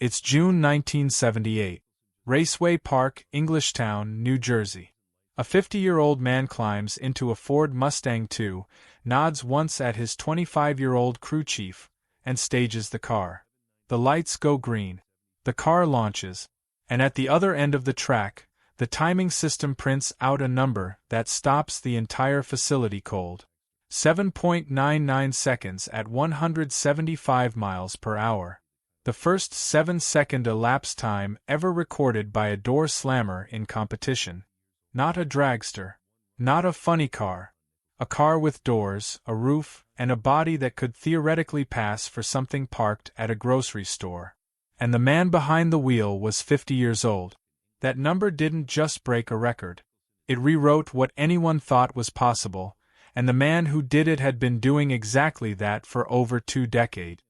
It's June 1978. Raceway Park, Englishtown, New Jersey. A 50-year-old man climbs into a Ford Mustang II, nods once at his 25-year-old crew chief, and stages the car. The lights go green. The car launches. And at the other end of the track, the timing system prints out a number that stops the entire facility cold. 7.99 seconds at 175 miles per hour. The first 7-second elapsed time ever recorded by a door slammer in competition. Not a dragster. Not a funny car. A car with doors, a roof, and a body that could theoretically pass for something parked at a grocery store. And the man behind the wheel was 50 years old. That number didn't just break a record. It rewrote what anyone thought was possible, and the man who did it had been doing exactly that for over 2 decades.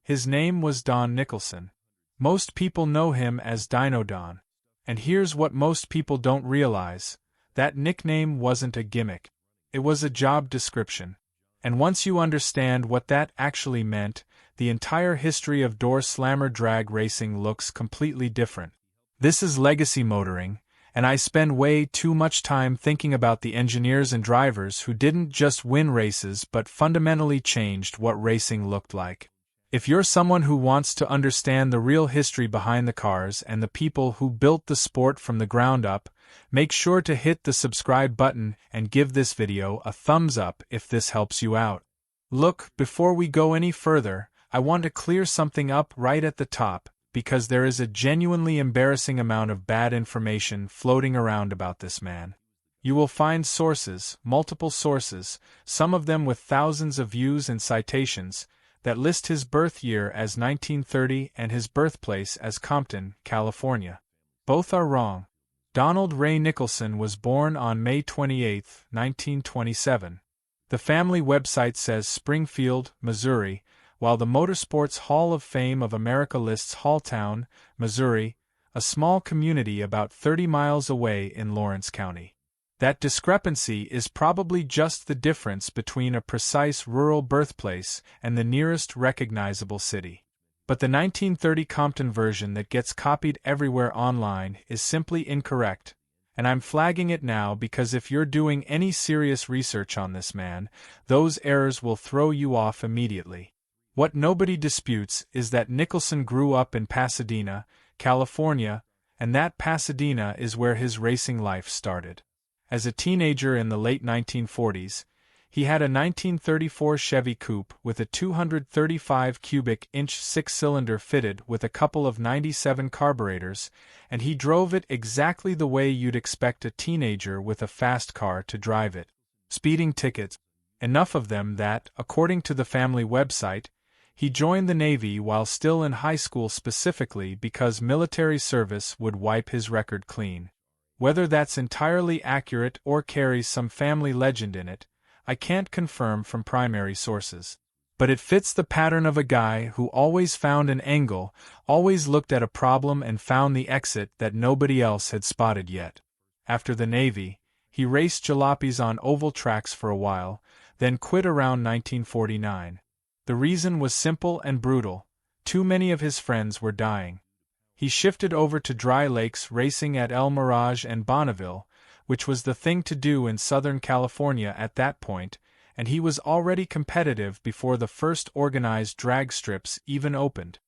His name was Don Nicholson. Most people know him as Dyno Don. And here's what most people don't realize. That nickname wasn't a gimmick. It was a job description. And once you understand what that actually meant, the entire history of door slammer drag racing looks completely different. This is legacy motoring, and I spend way too much time thinking about the engineers and drivers who didn't just win races but fundamentally changed what racing looked like. If you're someone who wants to understand the real history behind the cars and the people who built the sport from the ground up, make sure to hit the subscribe button and give this video a thumbs up if this helps you out. Look, before we go any further, I want to clear something up right at the top, because there is a genuinely embarrassing amount of bad information floating around about this man. You will find sources, multiple sources, some of them with thousands of views and citations, that list his birth year as 1930 and his birthplace as Compton, California. Both are wrong. Donald Ray Nicholson was born on May 28, 1927. The family website says Springfield, Missouri, while the Motorsports Hall of Fame of America lists Halltown, Missouri, a small community about 30 miles away in Lawrence County. That discrepancy is probably just the difference between a precise rural birthplace and the nearest recognizable city. But the 1930 Compton version that gets copied everywhere online is simply incorrect, and I'm flagging it now because if you're doing any serious research on this man, those errors will throw you off immediately. What nobody disputes is that Nicholson grew up in Pasadena, California, and that Pasadena is where his racing life started. As a teenager in the late 1940s, he had a 1934 Chevy Coupe with a 235 cubic inch 6-cylinder fitted with a couple of 97 carburetors, and he drove it exactly the way you'd expect a teenager with a fast car to drive it. Speeding tickets, enough of them that, according to the family website, he joined the Navy while still in high school specifically because military service would wipe his record clean. Whether that's entirely accurate or carries some family legend in it, I can't confirm from primary sources. But it fits the pattern of a guy who always found an angle, always looked at a problem and found the exit that nobody else had spotted yet. After the Navy, he raced jalopies on oval tracks for a while, then quit around 1949. The reason was simple and brutal: too many of his friends were dying. He shifted over to dry lakes racing at El Mirage and Bonneville, which was the thing to do in Southern California at that point, and he was already competitive before the first organized drag strips even opened.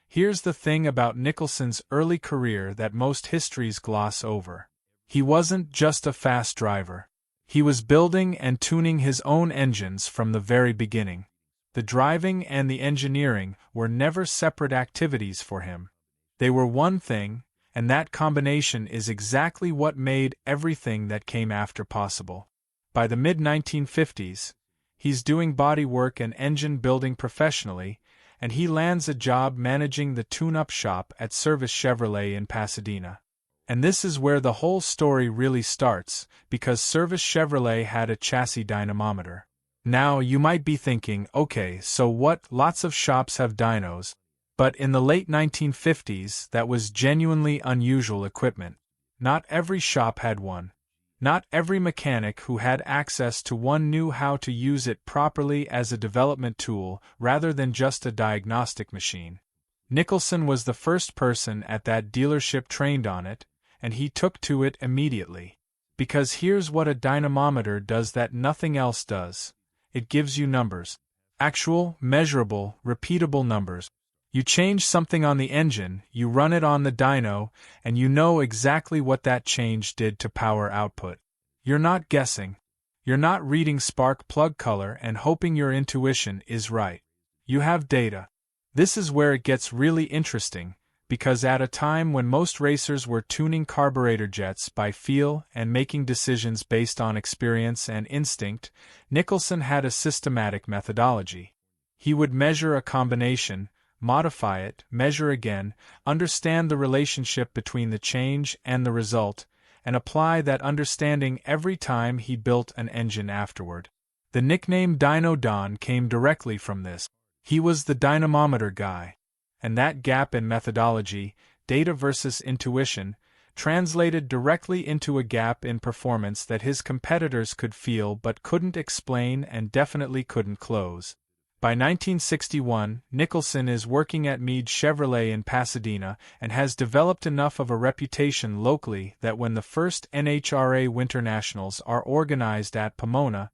Here's the thing about Nicholson's early career that most histories gloss over. He wasn't just a fast driver. He was building and tuning his own engines from the very beginning. The driving and the engineering were never separate activities for him. They were one thing, and that combination is exactly what made everything that came after possible. By the mid-1950s, he's doing body work and engine building professionally, and he lands a job managing the tune-up shop at SOHC Chevrolet in Pasadena. And this is where the whole story really starts, because SOHC Chevrolet had a chassis dynamometer. Now, you might be thinking, okay, so what? Lots of shops have dynos. But in the late 1950s, that was genuinely unusual equipment. Not every shop had one. Not every mechanic who had access to one knew how to use it properly as a development tool rather than just a diagnostic machine. Nicholson was the first person at that dealership trained on it, and he took to it immediately. Because here's what a dynamometer does that nothing else does. It gives you numbers. Actual, measurable, repeatable numbers. You change something on the engine, you run it on the dyno, and you know exactly what that change did to power output. You're not guessing. You're not reading spark plug color and hoping your intuition is right. You have data. This is where it gets really interesting, because at a time when most racers were tuning carburetor jets by feel and making decisions based on experience and instinct, Nicholson had a systematic methodology. He would measure a combination, modify it, measure again, understand the relationship between the change and the result, and apply that understanding every time he built an engine afterward. The nickname Dyno Don came directly from this. He was the dynamometer guy. And that gap in methodology, data versus intuition, translated directly into a gap in performance that his competitors could feel but couldn't explain and definitely couldn't close. By 1961, Nicholson is working at Meade Chevrolet in Pasadena and has developed enough of a reputation locally that when the first NHRA Winternationals are organized at Pomona,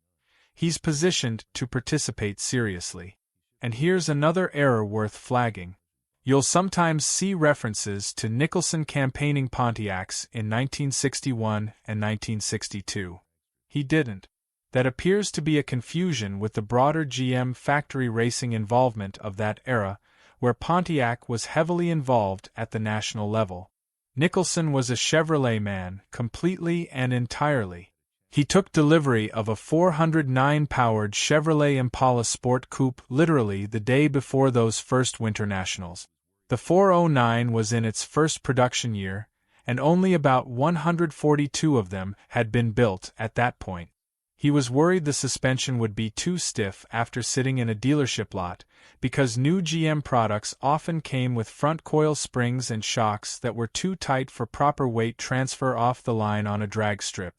he's positioned to participate seriously. And here's another error worth flagging. You'll sometimes see references to Nicholson campaigning Pontiacs in 1961 and 1962. He didn't. That appears to be a confusion with the broader GM factory racing involvement of that era, where Pontiac was heavily involved at the national level. Nicholson was a Chevrolet man, completely and entirely. He took delivery of a 409-powered Chevrolet Impala Sport Coupe literally the day before those first Winternationals. The 409 was in its first production year, and only about 142 of them had been built at that point. He was worried the suspension would be too stiff after sitting in a dealership lot, because new GM products often came with front coil springs and shocks that were too tight for proper weight transfer off the line on a drag strip.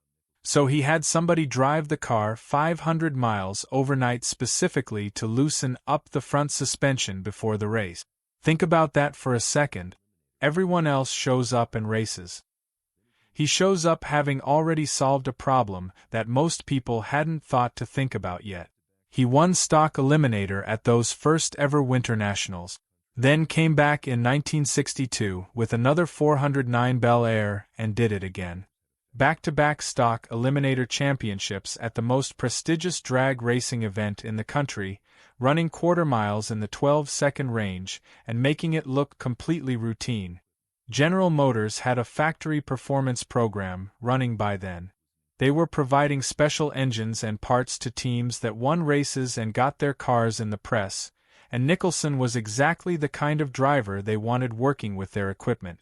So he had somebody drive the car 500 miles overnight specifically to loosen up the front suspension before the race. Think about that for a second. Everyone else shows up and races. He shows up having already solved a problem that most people hadn't thought to think about yet. He won Stock Eliminator at those first ever Winternationals, then came back in 1962 with another 409 Bel Air and did it again. Back-to-back Stock Eliminator championships at the most prestigious drag racing event in the country, running quarter miles in the 12-second range and making it look completely routine. General Motors had a factory performance program running by then. They were providing special engines and parts to teams that won races and got their cars in the press, and Nicholson was exactly the kind of driver they wanted working with their equipment.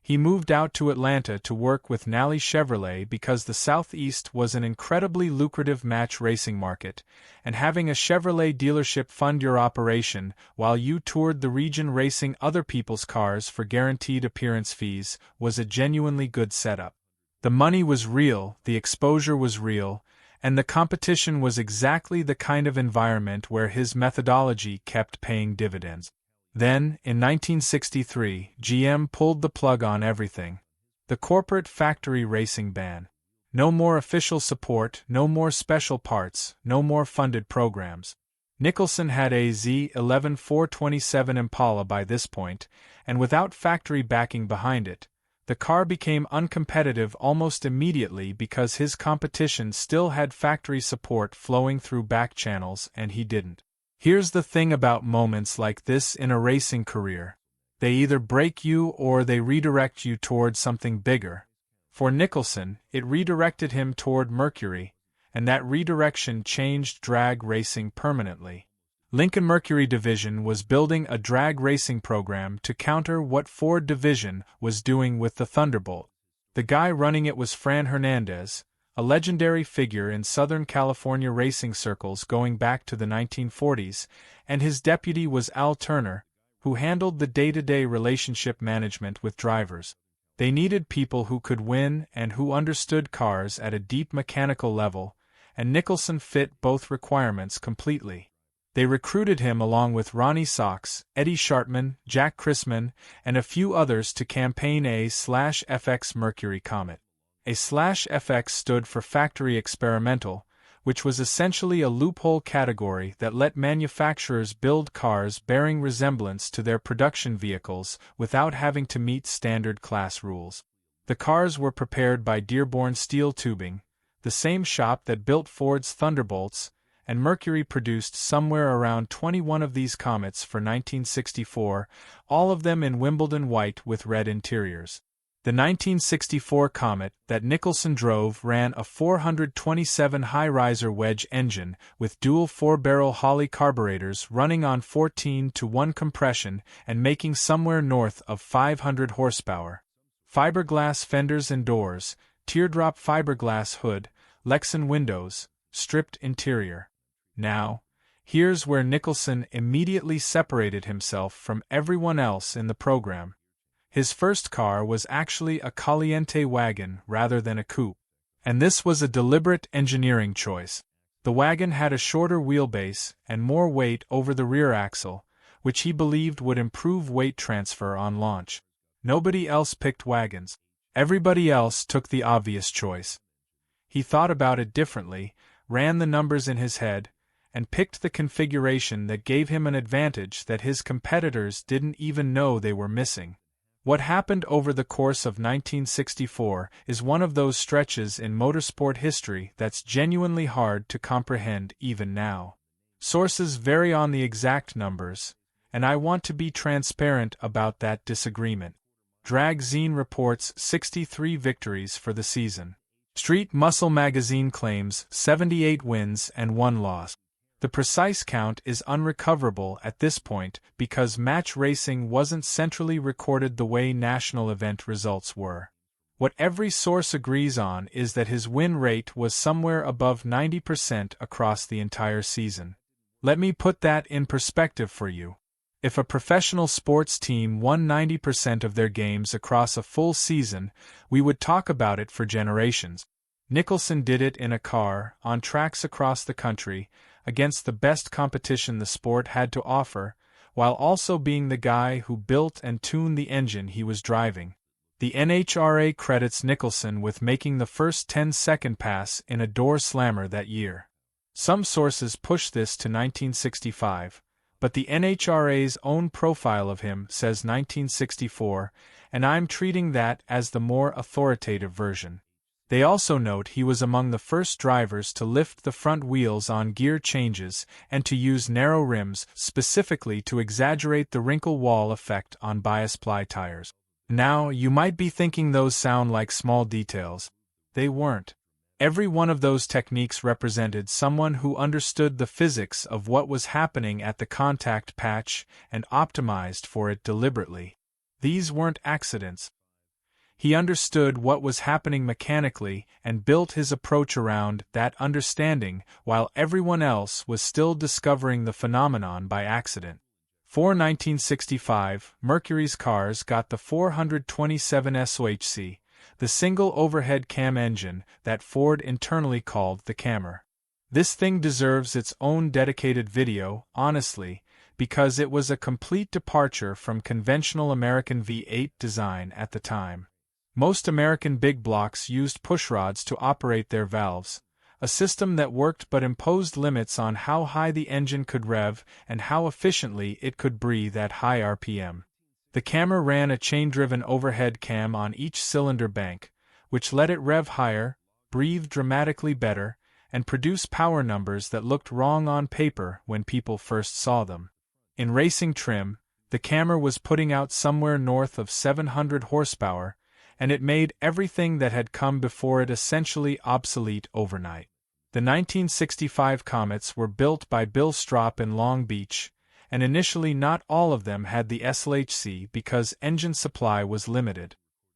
He moved out to Atlanta to work with Nally Chevrolet because the Southeast was an incredibly lucrative match racing market, and having a Chevrolet dealership fund your operation while you toured the region racing other people's cars for guaranteed appearance fees was a genuinely good setup. The money was real, the exposure was real, and the competition was exactly the kind of environment where his methodology kept paying dividends. Then, in 1963, GM pulled the plug on everything. The corporate factory racing ban. No more official support, no more special parts, no more funded programs. Nicholson had a Z11 427 Impala by this point, and without factory backing behind it, the car became uncompetitive almost immediately because his competition still had factory support flowing through back channels and he didn't. Here's the thing about moments like this in a racing career. They either break you or they redirect you toward something bigger. For Nicholson, it redirected him toward Mercury, and that redirection changed drag racing permanently. Lincoln Mercury Division was building a drag racing program to counter what Ford Division was doing with the Thunderbolt. The guy running it was Fran Hernandez, a legendary figure in Southern California racing circles going back to the 1940s, and his deputy was Al Turner, who handled the day-to-day relationship management with drivers. They needed people who could win and who understood cars at a deep mechanical level, and Nicholson fit both requirements completely. They recruited him along with Ronnie Sox, Eddie Shartman, Jack Chrisman, and a few others to campaign A/FX Mercury Comet. A/FX stood for Factory Experimental, which was essentially a loophole category that let manufacturers build cars bearing resemblance to their production vehicles without having to meet standard class rules. The cars were prepared by Dearborn Steel Tubing, the same shop that built Ford's Thunderbolts, and Mercury produced somewhere around 21 of these Comets for 1964, all of them in Wimbledon white with red interiors. The 1964 Comet that Nicholson drove ran a 427 high-riser wedge engine with dual 4-barrel Holley carburetors running on 14:1 compression and making somewhere north of 500 horsepower. Fiberglass fenders and doors, teardrop fiberglass hood, Lexan windows, stripped interior. Now, here's where Nicholson immediately separated himself from everyone else in the program. His first car was actually a Caliente wagon rather than a coupe. And this was a deliberate engineering choice. The wagon had a shorter wheelbase and more weight over the rear axle, which he believed would improve weight transfer on launch. Nobody else picked wagons. Everybody else took the obvious choice. He thought about it differently, ran the numbers in his head, and picked the configuration that gave him an advantage that his competitors didn't even know they were missing. What happened over the course of 1964 is one of those stretches in motorsport history that's genuinely hard to comprehend even now. Sources vary on the exact numbers, and I want to be transparent about that disagreement. Dragzine reports 63 victories for the season. Street Muscle magazine claims 78 wins and 1 loss. The precise count is unrecoverable at this point because match racing wasn't centrally recorded the way national event results were. What every source agrees on is that his win rate was somewhere above 90% across the entire season. Let me put that in perspective for you. If a professional sports team won 90% of their games across a full season, we would talk about it for generations. Nicholson did it in a car, on tracks across the country, against the best competition the sport had to offer, while also being the guy who built and tuned the engine he was driving. The NHRA credits Nicholson with making the first 10-second pass in a door slammer that year. Some sources push this to 1965, but the NHRA's own profile of him says 1964, and I'm treating that as the more authoritative version. They also note he was among the first drivers to lift the front wheels on gear changes and to use narrow rims specifically to exaggerate the wrinkle wall effect on bias ply tires. Now, you might be thinking those sound like small details. They weren't. Every one of those techniques represented someone who understood the physics of what was happening at the contact patch and optimized for it deliberately. These weren't accidents. He understood what was happening mechanically and built his approach around that understanding while everyone else was still discovering the phenomenon by accident. For 1965, Mercury's cars got the 427 SOHC, the single overhead cam engine that Ford internally called the Cammer. This thing deserves its own dedicated video, honestly, because it was a complete departure from conventional American V8 design at the time. Most American big blocks used pushrods to operate their valves, a system that worked but imposed limits on how high the engine could rev and how efficiently it could breathe at high RPM. The Cammer ran a chain-driven overhead cam on each cylinder bank, which let it rev higher, breathe dramatically better, and produce power numbers that looked wrong on paper when people first saw them. In racing trim, the Cammer was putting out somewhere north of 700 horsepower, and it made everything that had come before it essentially obsolete overnight. The 1965 Comets were built by Bill Strop in Long Beach, and initially not all of them had the SOHC because engine supply was limited.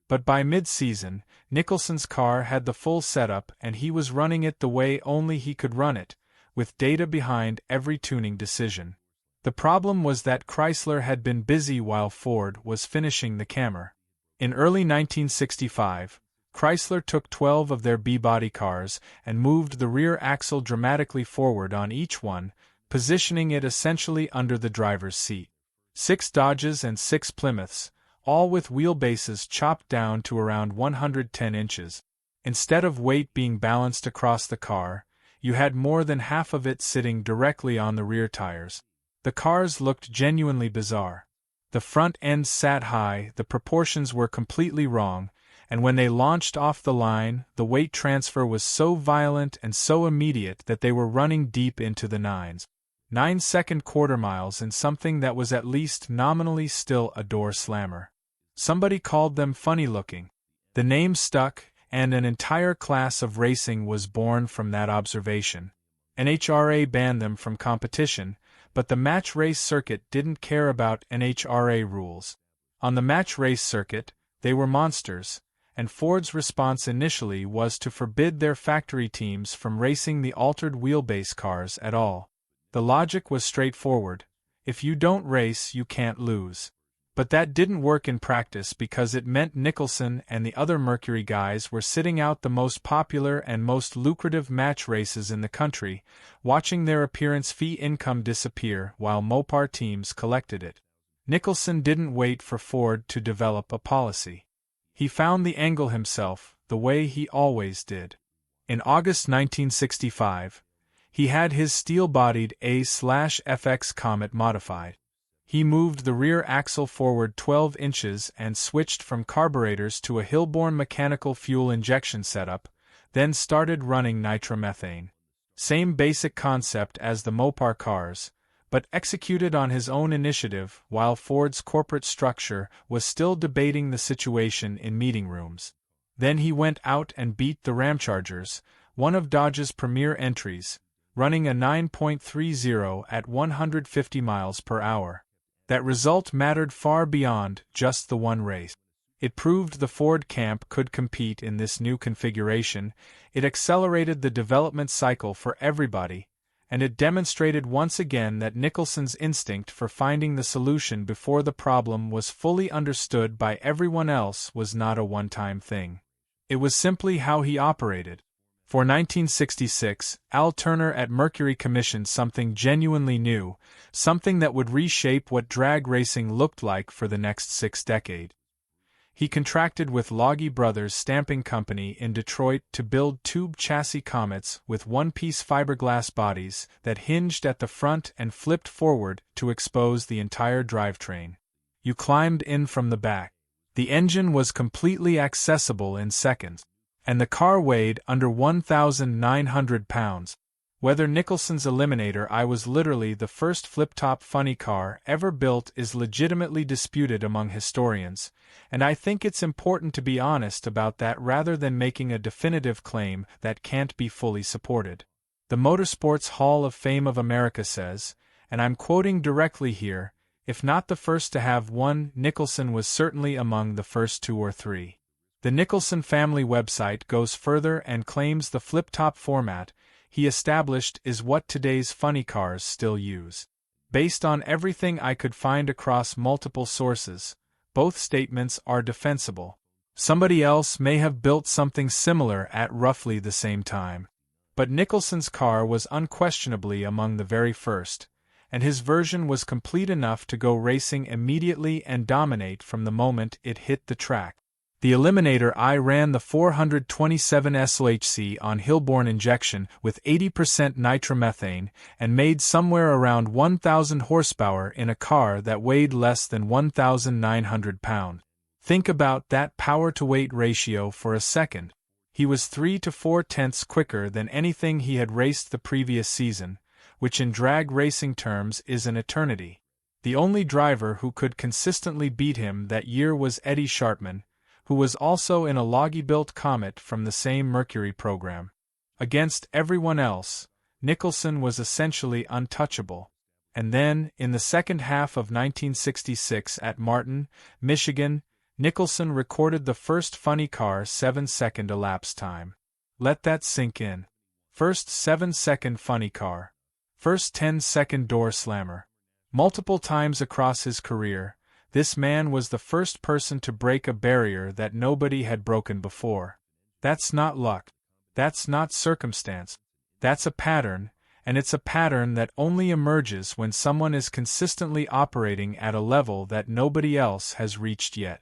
But by mid-season, Nicholson's car had the full setup and he was running it the way only he could run it, with data behind every tuning decision. The problem was that Chrysler had been busy while Ford was finishing the Cammer. In early 1965, Chrysler took 12 of their B-body cars and moved the rear axle dramatically forward on each one, positioning it essentially under the driver's seat. 6 Dodges and 6 Plymouths, all with wheelbases chopped down to around 110 inches. Instead of weight being balanced across the car, you had more than half of it sitting directly on the rear tires. The cars looked genuinely bizarre. The front ends sat high, the proportions were completely wrong, and when they launched off the line, the weight transfer was so violent and so immediate that they were running deep into the 9-second quarter miles in something that was at least nominally still a door slammer. Somebody called them funny looking. The name stuck, and an entire class of racing was born from that observation. NHRA banned them from competition, but the match race circuit didn't care about NHRA rules. On the match race circuit, they were monsters, and Ford's response initially was to forbid their factory teams from racing the altered wheelbase cars at all. The logic was straightforward: if you don't race, you can't lose. But that didn't work in practice because it meant Nicholson and the other Mercury guys were sitting out the most popular and most lucrative match races in the country, watching their appearance fee income disappear while Mopar teams collected it. Nicholson didn't wait for Ford to develop a policy. He found the angle himself, the way he always did. In August 1965, he had his steel-bodied A/FX Comet modified. He moved the rear axle forward 12 inches and switched from carburetors to a Hilborn mechanical fuel injection setup, then started running nitromethane. Same basic concept as the Mopar cars, but executed on his own initiative while Ford's corporate structure was still debating the situation in meeting rooms. Then he went out and beat the Ramchargers, one of Dodge's premier entries, running a 9.30 at 150 miles per hour. That result mattered far beyond just the one race. It proved the Ford camp could compete in this new configuration, it accelerated the development cycle for everybody, and it demonstrated once again that Nicholson's instinct for finding the solution before the problem was fully understood by everyone else was not a one-time thing. It was simply how he operated. For 1966, Al Turner at Mercury commissioned something genuinely new, something that would reshape what drag racing looked like for the next 6 decades. He contracted with Logie Brothers Stamping Company in Detroit to build tube chassis Comets with one-piece fiberglass bodies that hinged at the front and flipped forward to expose the entire drivetrain. You climbed in from the back. The engine was completely accessible in seconds, and the car weighed under 1,900 pounds. Whether Nicholson's Eliminator I was literally the first flip-top funny car ever built is legitimately disputed among historians, and I think it's important to be honest about that rather than making a definitive claim that can't be fully supported. The Motorsports Hall of Fame of America says, and I'm quoting directly here, if not the first to have one, Nicholson was certainly among the first 2 or 3. The Nicholson family website goes further and claims the flip-top format he established is what today's funny cars still use. Based on everything I could find across multiple sources, both statements are defensible. Somebody else may have built something similar at roughly the same time. But Nicholson's car was unquestionably among the very first, and his version was complete enough to go racing immediately and dominate from the moment it hit the track. The Eliminator I ran the 427 SOHC on Hilborn injection with 80% nitromethane and made somewhere around 1,000 horsepower in a car that weighed less than 1,900 pounds. Think about that power-to-weight ratio for a second. He was 3 to 4 tenths quicker than anything he had raced the previous season, which in drag racing terms is an eternity. The only driver who could consistently beat him that year was Eddie Sharpman, who was also in a Logie-built Comet from the same Mercury program. Against everyone else, Nicholson was essentially untouchable. And then, in the second half of 1966 at Martin, Michigan, Nicholson recorded the first funny car 7-second elapsed time. Let that sink in. First 7-second funny car. First 10-second door slammer. Multiple times across his career, this man was the first person to break a barrier that nobody had broken before. That's not luck. That's not circumstance. That's a pattern, and it's a pattern that only emerges when someone is consistently operating at a level that nobody else has reached yet.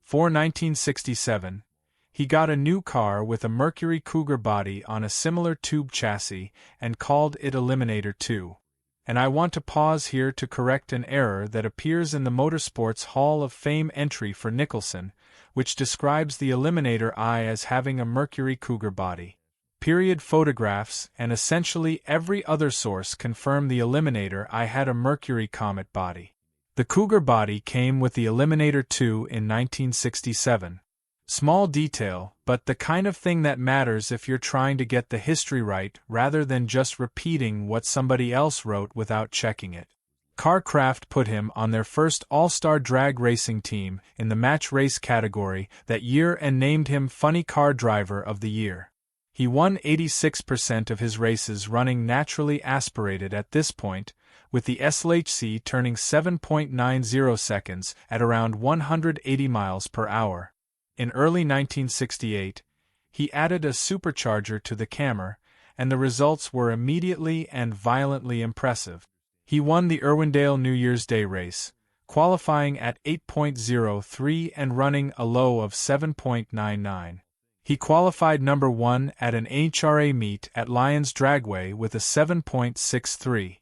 For 1967, he got a new car with a Mercury Cougar body on a similar tube chassis and called it Eliminator II. And I want to pause here to correct an error that appears in the Motorsports Hall of Fame entry for Nicholson, which describes the Eliminator I as having a Mercury Cougar body. Period. Photographs and essentially every other source confirm the Eliminator I had a Mercury Comet body. The Cougar body came with the Eliminator II in 1967. Small detail, but the kind of thing that matters if you're trying to get the history right rather than just repeating what somebody else wrote without checking it. CarCraft put him on their first all-star drag racing team in the match race category that year and named him Funny Car Driver of the Year. He won 86% of his races running naturally aspirated at this point, with the SOHC turning 7.90 seconds at around 180 miles per hour. In early 1968, he added a supercharger to the Cammer, and the results were immediately and violently impressive. He won the Irwindale New Year's Day race, qualifying at 8.03 and running a low of 7.99. He qualified number 1 at an NHRA meet at Lyons Dragway with a 7.63.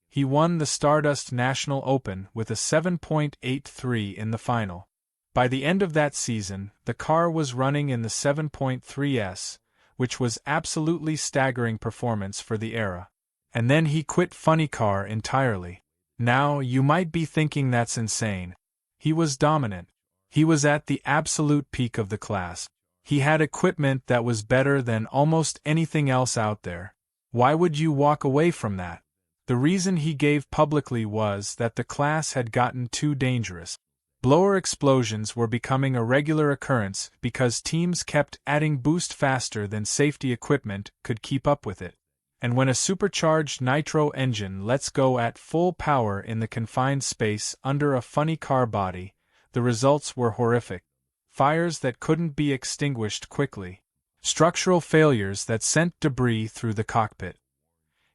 He won the Stardust National Open with a 7.83 in the final. By the end of that season, the car was running in the 7.3s, which was absolutely staggering performance for the era. And then he quit Funny Car entirely. Now, you might be thinking that's insane. He was dominant. He was at the absolute peak of the class. He had equipment that was better than almost anything else out there. Why would you walk away from that? The reason he gave publicly was that the class had gotten too dangerous. Blower explosions were becoming a regular occurrence because teams kept adding boost faster than safety equipment could keep up with it. And when a supercharged nitro engine lets go at full power in the confined space under a funny car body, the results were horrific. Fires that couldn't be extinguished quickly. Structural failures that sent debris through the cockpit.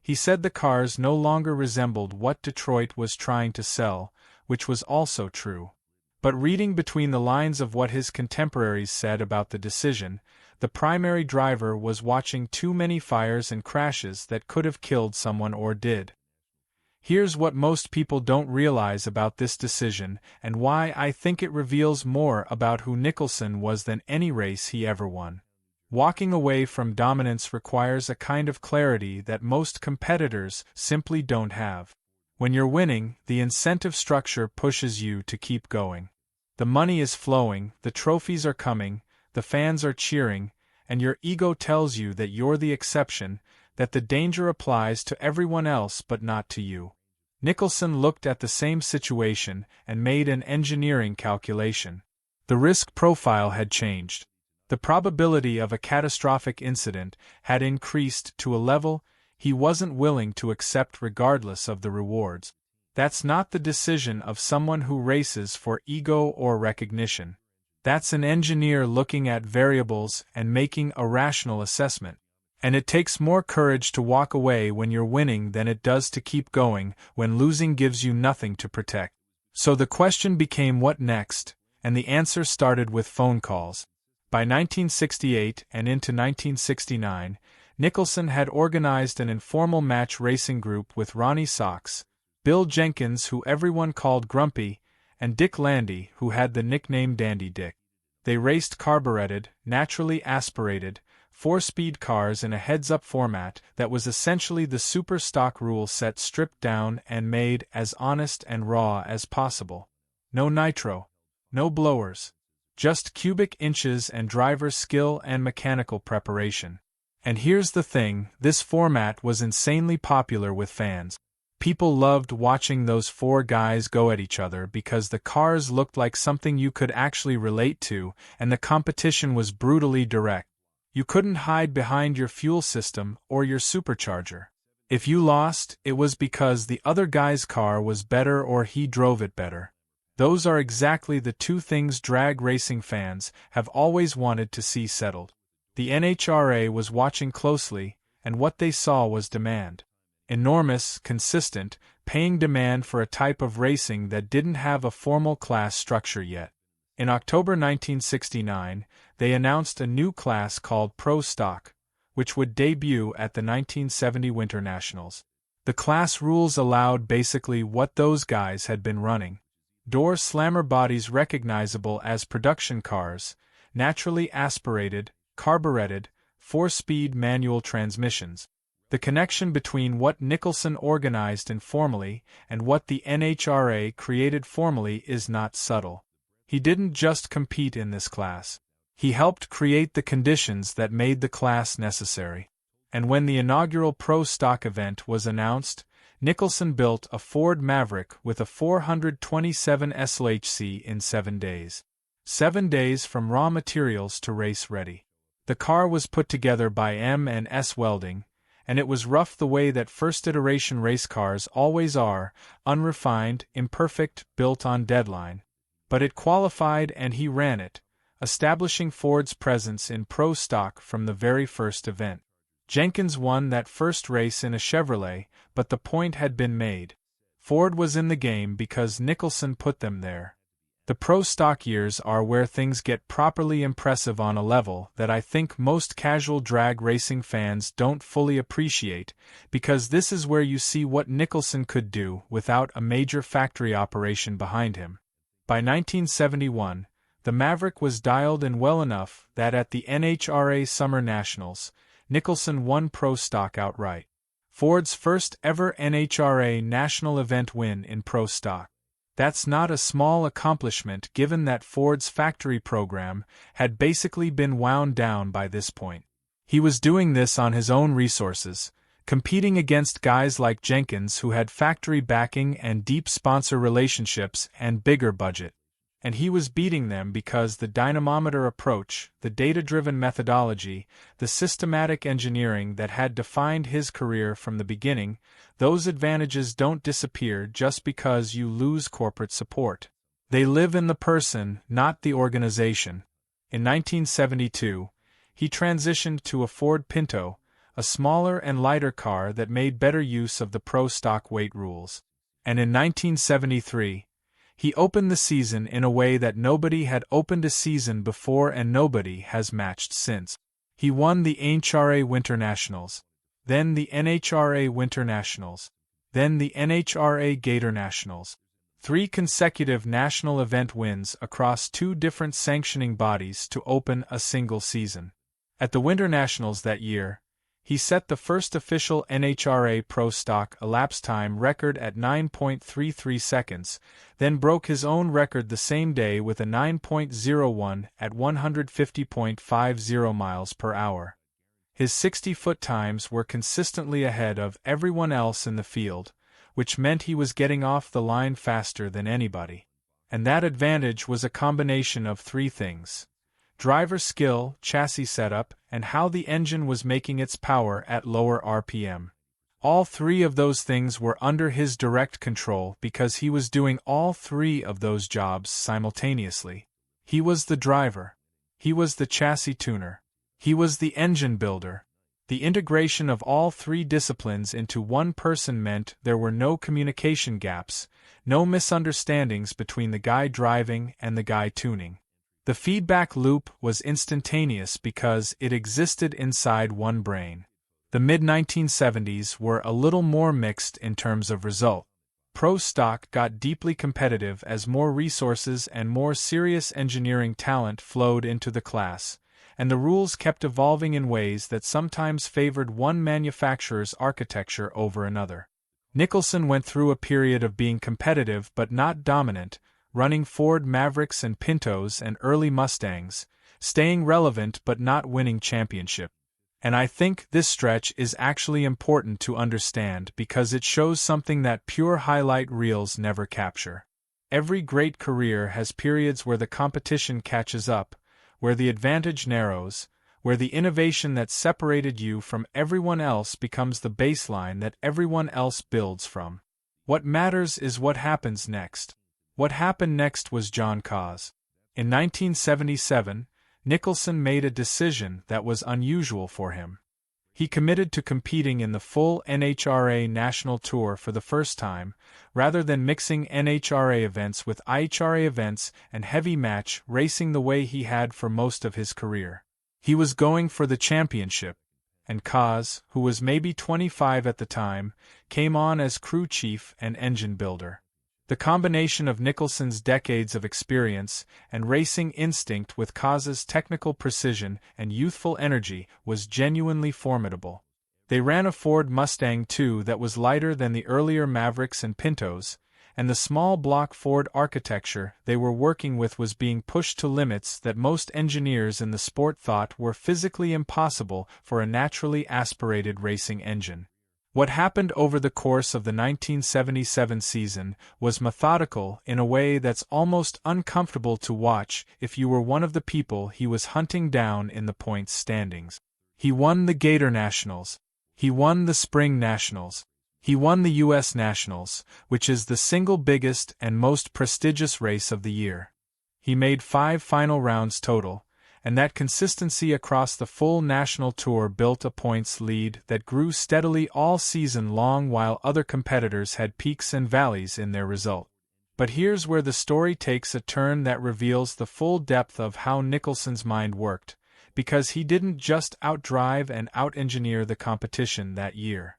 He said the cars no longer resembled what Detroit was trying to sell, which was also true. But reading between the lines of what his contemporaries said about the decision, the primary driver was watching too many fires and crashes that could have killed someone or did. Here's what most people don't realize about this decision and why I think it reveals more about who Nicholson was than any race he ever won. Walking away from dominance requires a kind of clarity that most competitors simply don't have. When you're winning, the incentive structure pushes you to keep going. The money is flowing, the trophies are coming, the fans are cheering, and your ego tells you that you're the exception, that the danger applies to everyone else but not to you. Nicholson looked at the same situation and made an engineering calculation. The risk profile had changed. The probability of a catastrophic incident had increased to a level he wasn't willing to accept regardless of the rewards. That's not the decision of someone who races for ego or recognition. That's an engineer looking at variables and making a rational assessment. And it takes more courage to walk away when you're winning than it does to keep going when losing gives you nothing to protect. So the question became what next, and the answer started with phone calls. By 1968 and into 1969, Nicholson had organized an informal match racing group with Ronnie Sox, Bill Jenkins, who everyone called Grumpy, and Dick Landy, who had the nickname Dandy Dick. They raced carbureted, naturally aspirated, 4-speed cars in a heads-up format that was essentially the super stock rule set stripped down and made as honest and raw as possible. No nitro. No blowers. Just cubic inches and driver skill and mechanical preparation. And here's the thing, this format was insanely popular with fans. People loved watching those four guys go at each other because the cars looked like something you could actually relate to, and the competition was brutally direct. You couldn't hide behind your fuel system or your supercharger. If you lost, it was because the other guy's car was better or he drove it better. Those are exactly the two things drag racing fans have always wanted to see settled. The NHRA was watching closely, and what they saw was demand. Enormous, consistent, paying demand for a type of racing that didn't have a formal class structure yet. In October 1969, they announced a new class called Pro Stock, which would debut at the 1970 Winternationals. The class rules allowed basically what those guys had been running. Door slammer bodies recognizable as production cars, naturally aspirated, carbureted, 4-speed manual transmissions. The connection between what Nicholson organized informally and what the NHRA created formally is not subtle. He didn't just compete in this class. He helped create the conditions that made the class necessary. And when the inaugural Pro Stock event was announced, Nicholson built a Ford Maverick with a 427 SOHC in 7 days. 7 days from raw materials to race ready. The car was put together by M&S Welding, and it was rough the way that first-iteration race cars always are, unrefined, imperfect, built on deadline. But it qualified and he ran it, establishing Ford's presence in Pro Stock from the very first event. Jenkins won that first race in a Chevrolet, but the point had been made. Ford was in the game because Nicholson put them there. The Pro Stock years are where things get properly impressive on a level that I think most casual drag racing fans don't fully appreciate, because this is where you see what Nicholson could do without a major factory operation behind him. By 1971, the Maverick was dialed in well enough that at the NHRA Summer Nationals, Nicholson won Pro Stock outright. Ford's first ever NHRA national event win in Pro Stock. That's not a small accomplishment given that Ford's factory program had basically been wound down by this point. He was doing this on his own resources, competing against guys like Jenkins who had factory backing and deep sponsor relationships and bigger budget. And he was beating them because the dynamometer approach, the data-driven methodology, the systematic engineering that had defined his career from the beginning, those advantages don't disappear just because you lose corporate support. They live in the person, not the organization. In 1972, he transitioned to a Ford Pinto, a smaller and lighter car that made better use of the Pro Stock weight rules. And in 1973, he opened the season in a way that nobody had opened a season before and nobody has matched since. He won the NHRA Winternationals, then the NHRA Winternationals, then the NHRA Gator Nationals. 3 consecutive national event wins across 2 different sanctioning bodies to open a single season. At the Winternationals that year, he set the first official NHRA Pro Stock elapsed time record at 9.33 seconds, then broke his own record the same day with a 9.01 at 150.50 miles per hour. His 60-foot times were consistently ahead of everyone else in the field, which meant he was getting off the line faster than anybody. And that advantage was a combination of 3 things: driver skill, chassis setup, and how the engine was making its power at lower RPM. All 3 of those things were under his direct control because he was doing all 3 of those jobs simultaneously. He was the driver. He was the chassis tuner. He was the engine builder. The integration of all 3 disciplines into one person meant there were no communication gaps, no misunderstandings between the guy driving and the guy tuning. The feedback loop was instantaneous because it existed inside one brain. The mid-1970s were a little more mixed in terms of result. Pro Stock got deeply competitive as more resources and more serious engineering talent flowed into the class, and the rules kept evolving in ways that sometimes favored one manufacturer's architecture over another. Nicholson went through a period of being competitive but not dominant, running Ford Mavericks and Pintos and early Mustangs, staying relevant but not winning championship. And I think this stretch is actually important to understand because it shows something that pure highlight reels never capture. Every great career has periods where the competition catches up, where the advantage narrows, where the innovation that separated you from everyone else becomes the baseline that everyone else builds from. What matters is what happens next. What happened next was John Cause. In 1977, Nicholson made a decision that was unusual for him. He committed to competing in the full NHRA National Tour for the first time, rather than mixing NHRA events with IHRA events and heavy match racing the way he had for most of his career. He was going for the championship, and Kaz, who was maybe 25 at the time, came on as crew chief and engine builder. The combination of Nicholson's decades of experience and racing instinct with Kaz's technical precision and youthful energy was genuinely formidable. They ran a Ford Mustang II that was lighter than the earlier Mavericks and Pintos, and the small block Ford architecture they were working with was being pushed to limits that most engineers in the sport thought were physically impossible for a naturally aspirated racing engine. What happened over the course of the 1977 season was methodical in a way that's almost uncomfortable to watch if you were one of the people he was hunting down in the points standings. He won the Gator Nationals. He won the Spring Nationals. He won the U.S. Nationals, which is the single biggest and most prestigious race of the year. He made 5 final rounds total, and that consistency across the full national tour built a points lead that grew steadily all season long while other competitors had peaks and valleys in their result. But here's where the story takes a turn that reveals the full depth of how Nicholson's mind worked, because he didn't just outdrive and out-engineer the competition that year.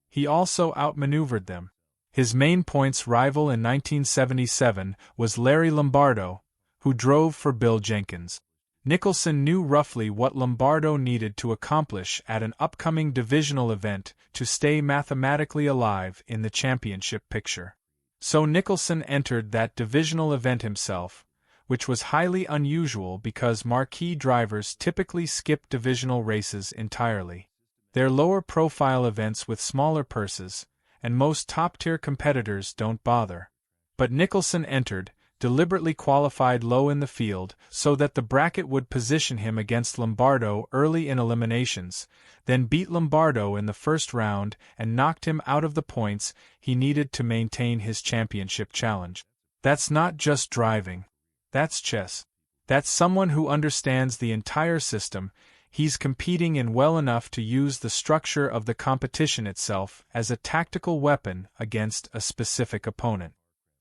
He also outmaneuvered them. His main points rival in 1977 was Larry Lombardo, who drove for Bill Jenkins. Nicholson knew roughly what Lombardo needed to accomplish at an upcoming divisional event to stay mathematically alive in the championship picture. So Nicholson entered that divisional event himself, which was highly unusual because marquee drivers typically skip divisional races entirely. They're lower-profile events with smaller purses, and most top-tier competitors don't bother. But Nicholson entered, deliberately qualified low in the field so that the bracket would position him against Lombardo early in eliminations, then beat Lombardo in the first round and knocked him out of the points he needed to maintain his championship challenge. That's not just driving. That's chess. That's someone who understands the entire system he's competing in well enough to use the structure of the competition itself as a tactical weapon against a specific opponent.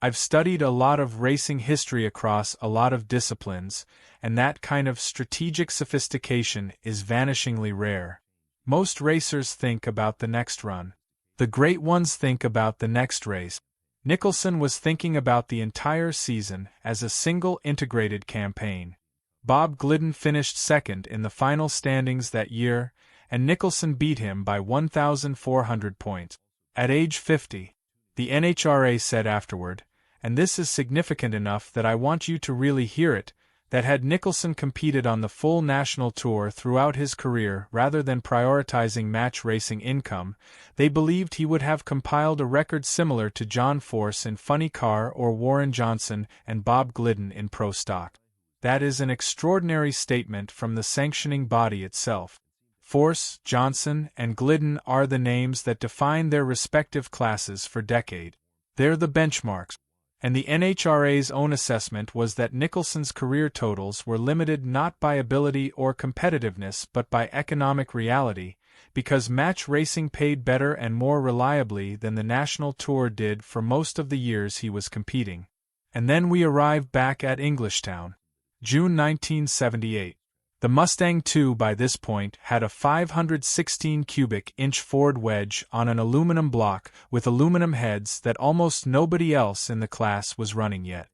I've studied a lot of racing history across a lot of disciplines, and that kind of strategic sophistication is vanishingly rare. Most racers think about the next run. The great ones think about the next race. Nicholson was thinking about the entire season as a single integrated campaign. Bob Glidden finished second in the final standings that year, and Nicholson beat him by 1,400 points. At age 50, the NHRA said afterward, and this is significant enough that I want you to really hear it, that had Nicholson competed on the full national tour throughout his career rather than prioritizing match racing income, they believed he would have compiled a record similar to John Force in Funny Car or Warren Johnson and Bob Glidden in Pro Stock. That is an extraordinary statement from the sanctioning body itself. Force, Johnson, and Glidden are the names that define their respective classes for decades. They're the benchmarks. And the NHRA's own assessment was that Nicholson's career totals were limited not by ability or competitiveness but by economic reality, because match racing paid better and more reliably than the national tour did for most of the years he was competing. And then we arrive back at Englishtown. June 1978. The Mustang II by this point had a 516 cubic inch Ford wedge on an aluminum block with aluminum heads that almost nobody else in the class was running yet.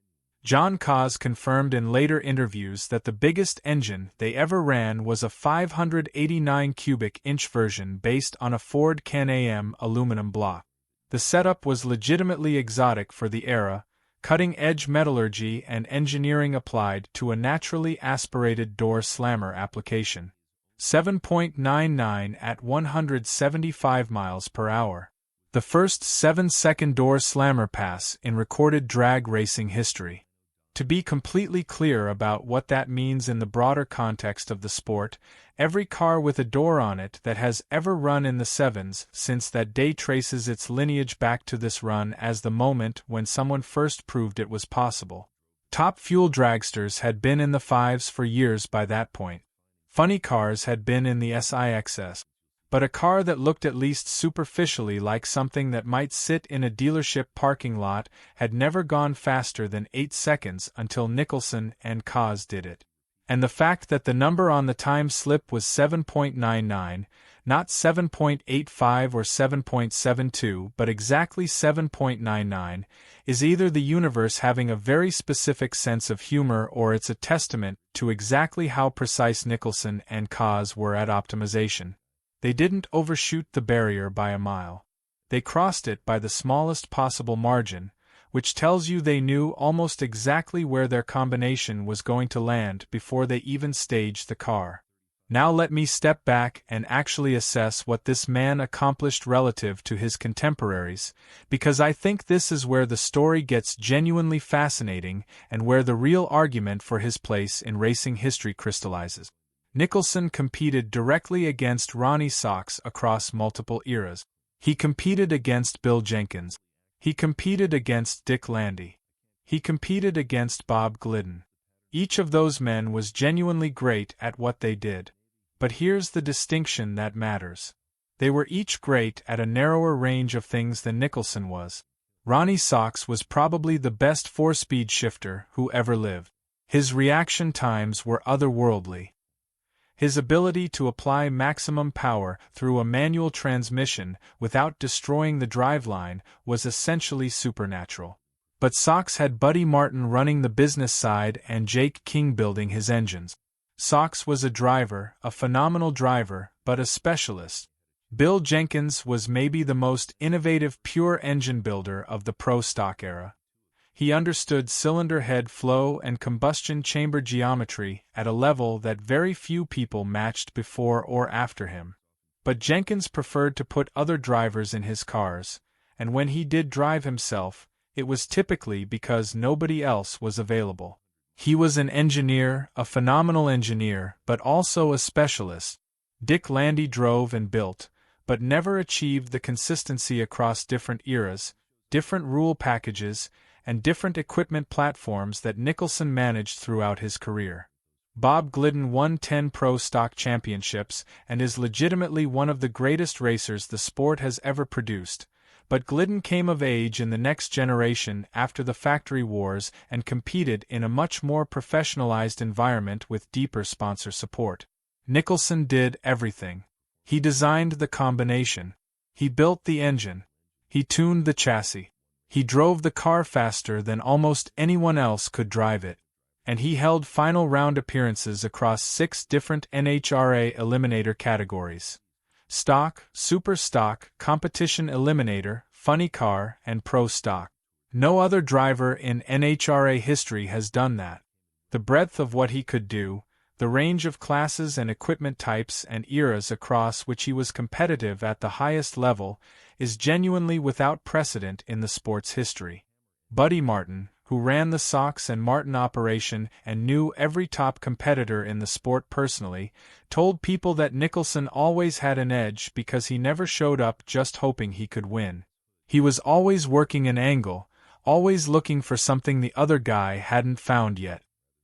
John Kaz confirmed in later interviews that the biggest engine they ever ran was a 589 cubic inch version based on a Ford Can-Am aluminum block. The setup was legitimately exotic for the era, cutting-edge metallurgy and engineering applied to a naturally aspirated door slammer application. 7.99 at 175 miles per hour. The first 7-second door slammer pass in recorded drag racing history. To be completely clear about what that means in the broader context of the sport, every car with a door on it that has ever run in the sevens since that day traces its lineage back to this run as the moment when someone first proved it was possible. Top fuel dragsters had been in the fives for years by that point. Funny cars had been in the SIXS. but a car that looked at least superficially like something that might sit in a dealership parking lot had never gone faster than 8 seconds until Nicholson and Cos did it. And the fact that the number on the time slip was 7.99, not 7.85 or 7.72 but exactly 7.99, is either the universe having a very specific sense of humor or it's a testament to exactly how precise Nicholson and Cos were at optimization. They didn't overshoot the barrier by a mile. They crossed it by the smallest possible margin, which tells you they knew almost exactly where their combination was going to land before they even staged the car. Now let me step back and actually assess what this man accomplished relative to his contemporaries, because I think this is where the story gets genuinely fascinating and where the real argument for his place in racing history crystallizes. Nicholson competed directly against Ronnie SOHC across multiple eras. He competed against Bill Jenkins. He competed against Dick Landy. He competed against Bob Glidden. Each of those men was genuinely great at what they did. But here's the distinction that matters. They were each great at a narrower range of things than Nicholson was. Ronnie SOHC was probably the best 4-speed shifter who ever lived. His reaction times were otherworldly. His ability to apply maximum power through a manual transmission without destroying the driveline was essentially supernatural. But SOHC had Buddy Martin running the business side and Jake King building his engines. SOHC was a driver, a phenomenal driver, but a specialist. Bill Jenkins was maybe the most innovative pure engine builder of the pro stock era. He understood cylinder head flow and combustion chamber geometry at a level that very few people matched before or after him. But Jenkins preferred to put other drivers in his cars, and when he did drive himself, it was typically because nobody else was available. He was an engineer, a phenomenal engineer, but also a specialist. Dick Landy drove and built, but never achieved the consistency across different eras, different rule packages, and different equipment platforms that Nicholson managed throughout his career. Bob Glidden won 10 pro stock championships and is legitimately one of the greatest racers the sport has ever produced, but Glidden came of age in the next generation after the factory wars and competed in a much more professionalized environment with deeper sponsor support. Nicholson did everything. He designed the combination. He built the engine. He tuned the chassis. He drove the car faster than almost anyone else could drive it, and he held final round appearances across 6 different NHRA Eliminator categories: Stock, Super Stock, Competition Eliminator, Funny Car, and Pro Stock. No other driver in NHRA history has done that. The breadth of what he could do, the range of classes and equipment types and eras across which he was competitive at the highest level, is genuinely without precedent in the sport's history. Buddy Martin, who ran the SOHC and Martin operation and knew every top competitor in the sport personally, told people that Nicholson always had an edge because he never showed up just hoping he could win. He was always working an angle, always looking for something the other guy hadn't found yet.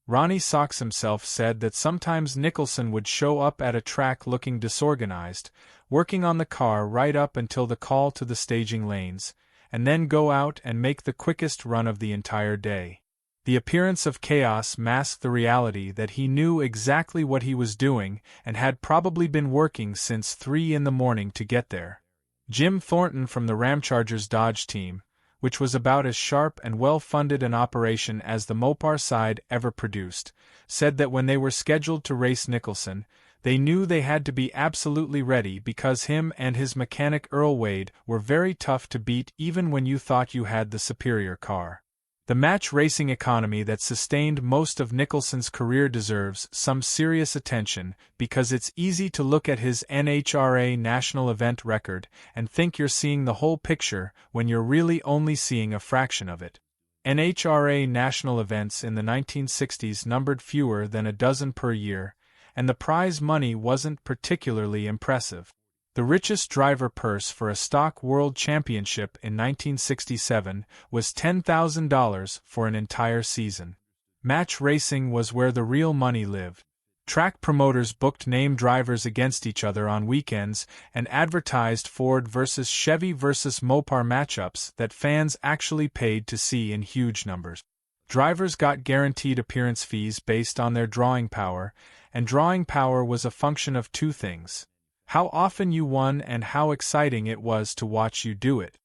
Ronnie SOHC himself said that sometimes Nicholson would show up at a track looking disorganized, working on the car right up until the call to the staging lanes, and then go out and make the quickest run of the entire day. The appearance of chaos masked the reality that he knew exactly what he was doing and had probably been working since 3 in the morning to get there. Jim Thornton from the Ramchargers Dodge team, which was about as sharp and well-funded an operation as the Mopar side ever produced, said that when they were scheduled to race Nicholson, they knew they had to be absolutely ready because him and his mechanic Earl Wade were very tough to beat even when you thought you had the superior car. The match racing economy that sustained most of Nicholson's career deserves some serious attention because it's easy to look at his NHRA national event record and think you're seeing the whole picture when you're really only seeing a fraction of it. NHRA national events in the 1960s numbered fewer than a dozen per year, and the prize money wasn't particularly impressive. The richest driver purse for a stock world championship in 1967 was $10,000 for an entire season. Match racing was where the real money lived. Track promoters booked name drivers against each other on weekends and advertised Ford versus Chevy versus Mopar matchups that fans actually paid to see in huge numbers. Drivers got guaranteed appearance fees based on their drawing power, and drawing power was a function of two things: how often you won and how exciting it was to watch you do it.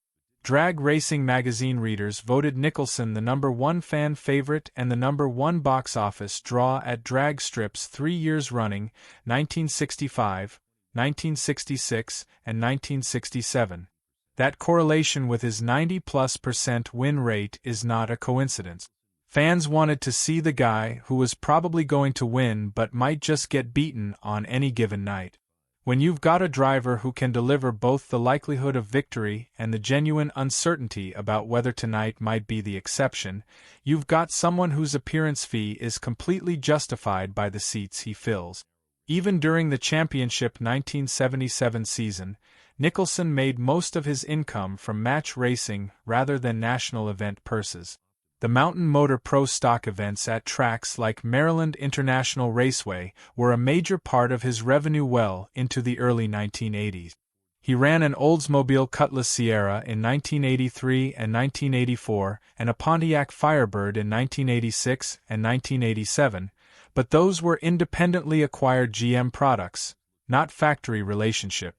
Drag Racing magazine readers voted Nicholson the #1 fan favorite and the #1 box office draw at drag strips 3 years running, 1965, 1966, and 1967. That correlation with his 90+% win rate is not a coincidence. Fans wanted to see the guy who was probably going to win but might just get beaten on any given night. When you've got a driver who can deliver both the likelihood of victory and the genuine uncertainty about whether tonight might be the exception, you've got someone whose appearance fee is completely justified by the seats he fills. Even during the championship 1977 season, Nicholson made most of his income from match racing rather than national event purses. The Mountain Motor Pro Stock events at tracks like Maryland International Raceway were a major part of his revenue well into the early 1980s. He ran an Oldsmobile Cutlass Sierra in 1983 and 1984 and a Pontiac Firebird in 1986 and 1987, but those were independently acquired GM products, not factory relationship.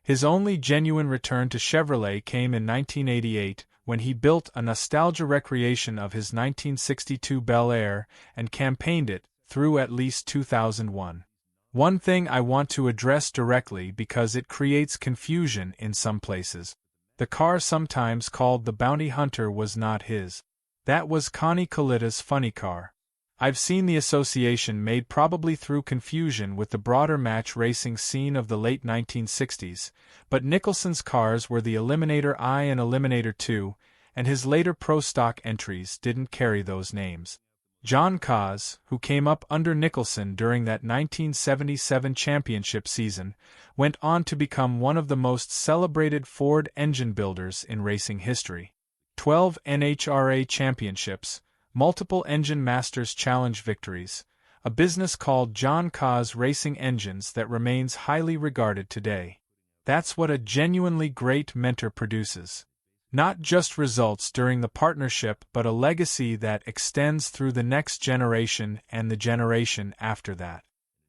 His only genuine return to Chevrolet came in 1988, when he built a nostalgia recreation of his 1962 Bel Air and campaigned it through at least 2001. One thing I want to address directly because it creates confusion in some places. The car sometimes called the Bounty Hunter was not his. That was Connie Kalitta's funny car. I've seen the association made probably through confusion with the broader match racing scene of the late 1960s, but Nicholson's cars were the Eliminator I and Eliminator II, and his later pro stock entries didn't carry those names. John Caz, who came up under Nicholson during that 1977 championship season, went on to become one of the most celebrated Ford engine builders in racing history. 12 NHRA championships, multiple Engine Masters Challenge victories, a business called John Caz Racing Engines that remains highly regarded today. That's what a genuinely great mentor produces. Not just results during the partnership but a legacy that extends through the next generation and the generation after that.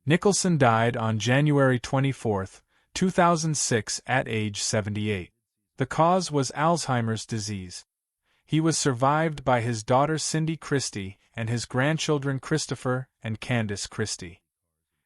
Nicholson died on January 24, 2006 at age 78. The cause was Alzheimer's disease. He was survived by his daughter Cindy Christie and his grandchildren Christopher and Candace Christie.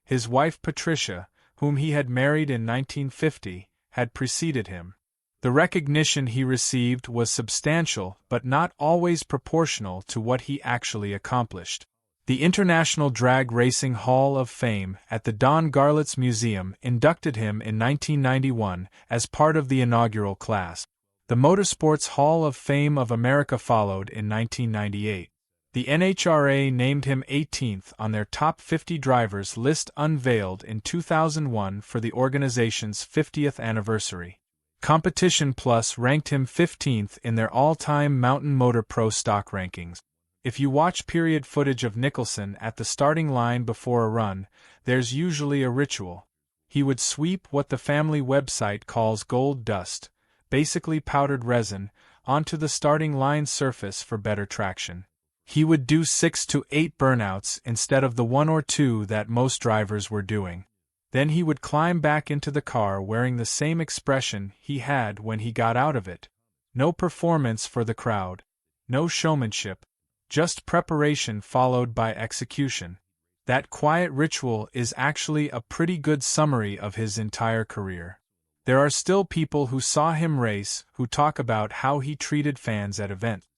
His wife Patricia, whom he had married in 1950, had preceded him. The recognition he received was substantial but not always proportional to what he actually accomplished. The International Drag Racing Hall of Fame at the Don Garlits Museum inducted him in 1991 as part of the inaugural class. The Motorsports Hall of Fame of America followed in 1998. The NHRA named him 18th on their top 50 drivers list unveiled in 2001 for the organization's 50th anniversary. Competition Plus ranked him 15th in their all-time Mountain Motor Pro stock rankings. If you watch period footage of Nicholson at the starting line before a run, there's usually a ritual. He would sweep what the family website calls gold dust, basically powdered resin, onto the starting line surface for better traction. He would do 6 to 8 burnouts instead of the 1 or 2 that most drivers were doing. Then he would climb back into the car wearing the same expression he had when he got out of it. No performance for the crowd. No showmanship. Just preparation followed by execution. That quiet ritual is actually a pretty good summary of his entire career. There are still people who saw him race who talk about how he treated fans at events.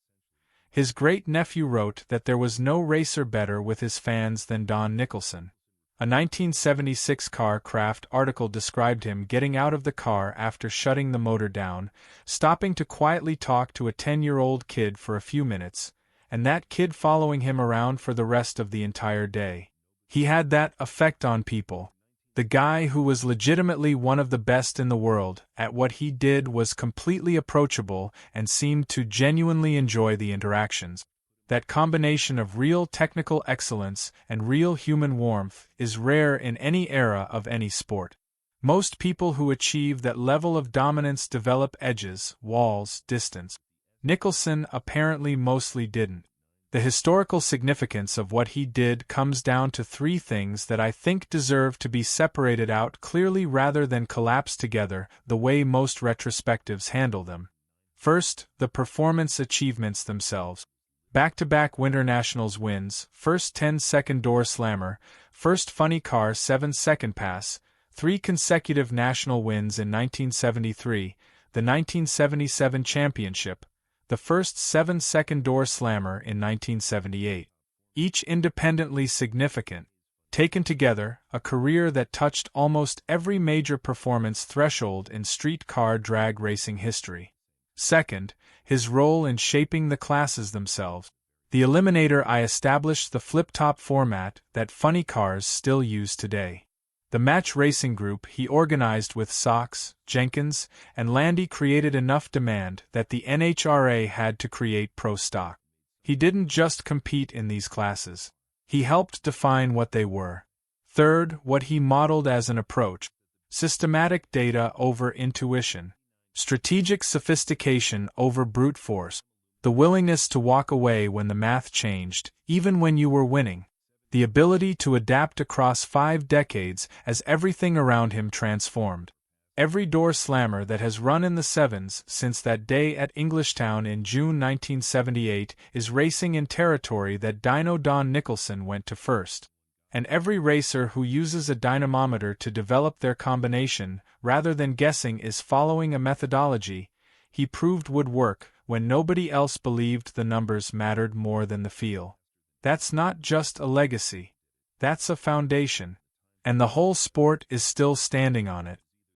His great-nephew wrote that there was no racer better with his fans than Don Nicholson. A 1976 Car Craft article described him getting out of the car after shutting the motor down, stopping to quietly talk to a 10-year-old kid for a few minutes, and that kid following him around for the rest of the entire day. He had that effect on people. The guy who was legitimately one of the best in the world at what he did was completely approachable and seemed to genuinely enjoy the interactions. That combination of real technical excellence and real human warmth is rare in any era of any sport. Most people who achieve that level of dominance develop edges, walls, distance. Nicholson apparently mostly didn't. The historical significance of what he did comes down to three things that I think deserve to be separated out clearly rather than collapse together the way most retrospectives handle them. First, the performance achievements themselves. Back-to-back Winternationals wins, first 10-second door slammer, first funny car 7-second pass, 3 consecutive national wins in 1973, the 1977 championship, the first 7-second door slammer in 1978. Each independently significant. Taken together, a career that touched almost every major performance threshold in street car drag racing history. Second, his role in shaping the classes themselves. The Eliminator I established the flip-top format that funny cars still use today. The match racing group he organized with SOHC, Jenkins, and Landy created enough demand that the NHRA had to create pro stock. He didn't just compete in these classes. He helped define what they were. Third, what he modeled as an approach. Systematic data over intuition. Strategic sophistication over brute force. The willingness to walk away when the math changed, even when you were winning. The ability to adapt across 5 decades as everything around him transformed. Every door slammer that has run in the sevens since that day at Englishtown in June 1978 is racing in territory that Dyno Don Nicholson went to first. And every racer who uses a dynamometer to develop their combination, rather than guessing, is following a methodology he proved would work when nobody else believed the numbers mattered more than the feel. That's not just a legacy. That's a foundation. And the whole sport is still standing on it.